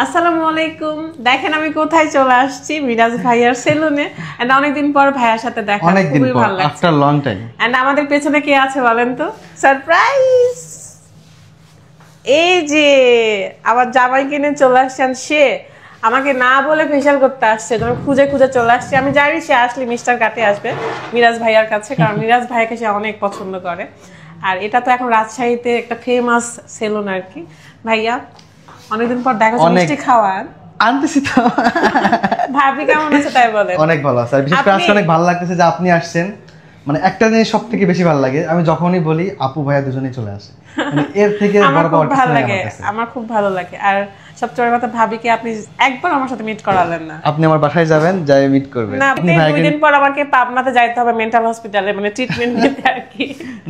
আসসালামু আলাইকুম। দেখেন আমি কোথায় চলে আসছি, মিরাজ ভাইয়ার সেলুনে। এন্ড অনেকদিন পর ভাইয়ার সাথে দেখা, খুবই ভালো লাগছে। After long time. এন্ড আমাদের পেছনে কে আছে বলেন তো? সারপ্রাইজ! এই যে আমার জামাই কিনে চলে আসছেন, সে আমাকে না বলে ফেশিয়াল করতে আসছে। আমি খুঁজে খুঁজে চলে আসছি। আমি জানি সে আসলে মিস্টার কাটে আসবে মিরাজ ভাইয়ার কাছে, কারণ মিরাজ ভাইয়াকে সে অনেক পছন্দ করে। আর এটা তো এখন রাজশাহীতে একটা ফেমাস সেলুন আর কি। ভাইয়া অনেকদিন পর দেখা, মিষ্টি খাওয়ান আনতেছি তো। ভাবি কেমন আছে তাই বলেন? অনেক ভালো আছে। আর বিশেষ করে আজকে অনেক ভালো লাগতেছে যে আপনি আসছেন। মানে একটা জিনিস সবথেকে বেশি ভালো লাগে, আমি যখনই বলি আপু ভাইয়া দুজনেই চলে আসে, মানে এর থেকে বড় পাওয়ার কিছু ভালো লাগে। আমার খুব ভালো লাগে। আর সবচেয়ে বড় কথা, ভাবিকে আপনি একবার আমার সাথে মিট করালেন না। আপনি আমার বাসায় যাবেন, যাই মিট করবেন। না, আপনি 2 দিন পর আমাকে পাবনাতে যাইতে হবে মেন্টাল হসপিটালে, মানে ট্রিটমেন্ট নিতে আর কি।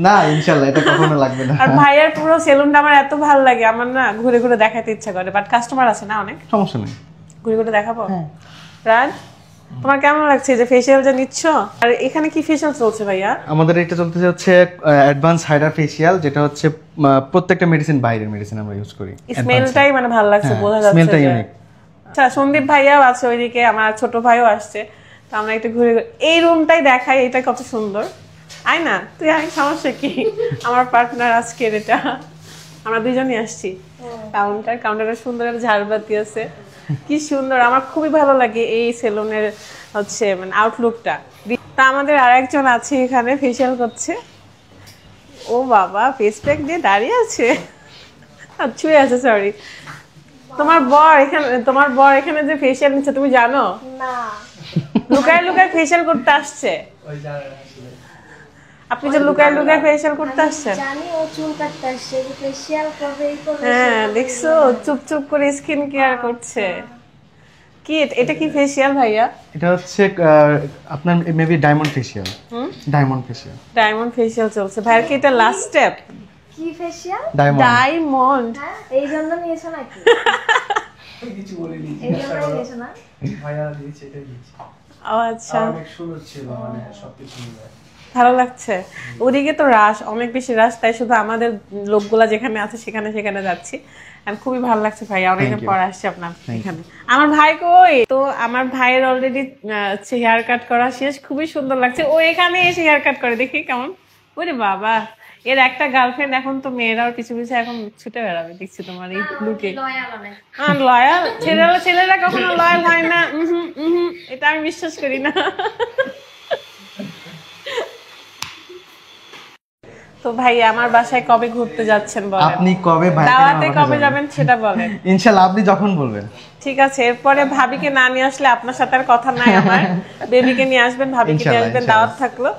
না ইনশাআল্লাহ এটা কখনো লাগবে না। আর ভাইয়ার পুরো সেলুনটা আমার এত ভালো লাগে, আমার না ঘুরে ঘুরে দেখাতে ইচ্ছা করে, বাট কাস্টমার আছে না অনেক। সমস্যা নেই, ঘুরে ঘুরে দেখাবো। রাজ, তোমার কেমন লাগছে যে ফেশিয়াল যে নিচ্ছ? আর এখানে কি ফেশিয়াল চলছে ভাইয়া? আমাদের এটা চলতেছে হচ্ছে অ্যাডভান্স হাইড্রা ফেশিয়াল, যেটা হচ্ছে প্রত্যেকটা মেডিসিন বাইরের মেডিসিন আমরা ইউজ করি। স্মেলটাই মানে ভালো লাগছে, বোঝা যাচ্ছে স্মেলটা ইউনিক। আচ্ছা, সন্দীপ ভাইয়াও আছে ওইদিকে, আমার ছোট ভাইও আসছে। তো আমরা একটু ঘুরে এই রুমটাই দেখাই, এটা কত সুন্দর। আয় না তুই, আয়, সমস্যা কি? আমার পার্টনার আজকের এটা, আমরা দুইজনই আসছি। কাউন্টারে সুন্দর একটা ঝাড়বাতি আছে, কি সুন্দর। আমার খুবই ভালো লাগে এই সেলুনের হচ্ছে মানে আউটলুকটা। তা আমাদের আরেকজন আছে এখানে, ফেশিয়াল করছে। ও বাবা, ফেস প্যাক দিয়ে দাঁড়িয়ে আছে, ছুঁয়ে আছে, সরি। তোমার বর এখানে যে ফেশিয়াল নিচ্ছে তুমি জানো না? লুকায় লুকায় ফেশিয়াল করতে আসছে। আপনি যে লুকায় লুকায় ফেশিয়াল করতে আসছেন, জানি ও চুল কাটতে আসছে, যে ফেশিয়াল করবে এই করবে। হ্যাঁ দেখছো, চুপচুপ করে স্কিন কেয়ার করছে। কি এটা কি ফেশিয়াল ভাইয়া? এটা হচ্ছে আপনার maybe diamond facial. Diamond facial চলছে ভাইয়ার। কি এটা লাস্ট স্টেপ? কি ফেশিয়াল? ডায়মন্ড। এই জন্য নিয়েছো নাকি? কিছু বলিনি, এই জন্য নিয়েছো না? ভাইয়া দিয়েছে, এটা দিয়েছে। ও আচ্ছা, অনেক সুন্দর ছিল, মানে সবকিছু মিলে ভালো লাগছে। ওদিকে তো রাশ, অনেক বেশি রাশ, তাই শুধু আমাদের লোকগুলা যেখানে আছে সেখানে সেখানে যাচ্ছি। আর খুবই ভালো লাগছে ভাইয়া, অনেকদিন পর আসছে আপনার এখানে। আমার ভাই কই? তো আমার ভাইয়ের অলরেডি হেয়ার কাট করা শেষ, খুবই সুন্দর লাগছে। ও এখানে এসে হেয়ার কাট করে, দেখি কেমন। ওরে বাবা, এর একটা গার্লফ্রেন্ড। এখন তো মেয়েরাও পিছু পিছু এখন ছুটে বেড়াবে, দেখছি তোমার এই লুকে। লয়াল ছেলেরা কখনো লয়াল হয় না, এটা আমি বিশ্বাস করি না। তো ভাই আমার বাসায় কবে ঘুরতে যাচ্ছেন বলেন? আপনি কবে দাওয়াতে কবে যাবেন সেটা বলেন। ইনশাআল্লাহ আপনি যখন বলবেন। ঠিক আছে, এরপরে ভাবিকে না নিয়ে আসলে আপনার সাথে আর কথা নাই আমার। বেবিকে নিয়ে আসবেন, ভাবিকে নিয়ে আসবেন, দাওয়াত থাকলো।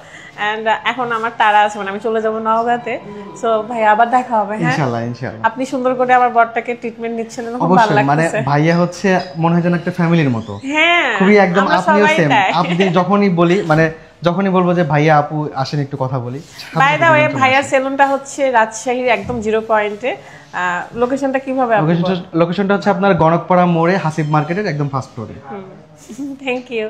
এন্ড এখন আমার তারা আছে, মানে আমি চলে যাবো নওগাঁতে। সো ভাই আবার দেখা হবে। হ্যাঁ ইনশাআল্লাহ। আপনি সুন্দর করে আমার বরটাকে ট্রিটমেন্ট নিচ্ছেন, খুব ভালো লাগছে। মানে ভাইয়া হচ্ছে মনে হয় যেন একটা ফ্যামিলির মতো। হ্যাঁ খুবই একদম আপনিও সেম। আপনি যখনই বলি, মানে যখনই বলবো যে ভাইয়া আপু আসেন একটু কথা বলি। বাই দা ওয়ে, ভাইয়ার সেলুনটা হচ্ছে রাজশাহীর একদম 0 পয়েন্টে। লোকেশনটা কিভাবে? লোকেশনটা হচ্ছে আপনার গণকপাড়া মোড়ে, হাসিব মার্কেটের একদম ফার্স্ট ফ্লোরে। Thank you.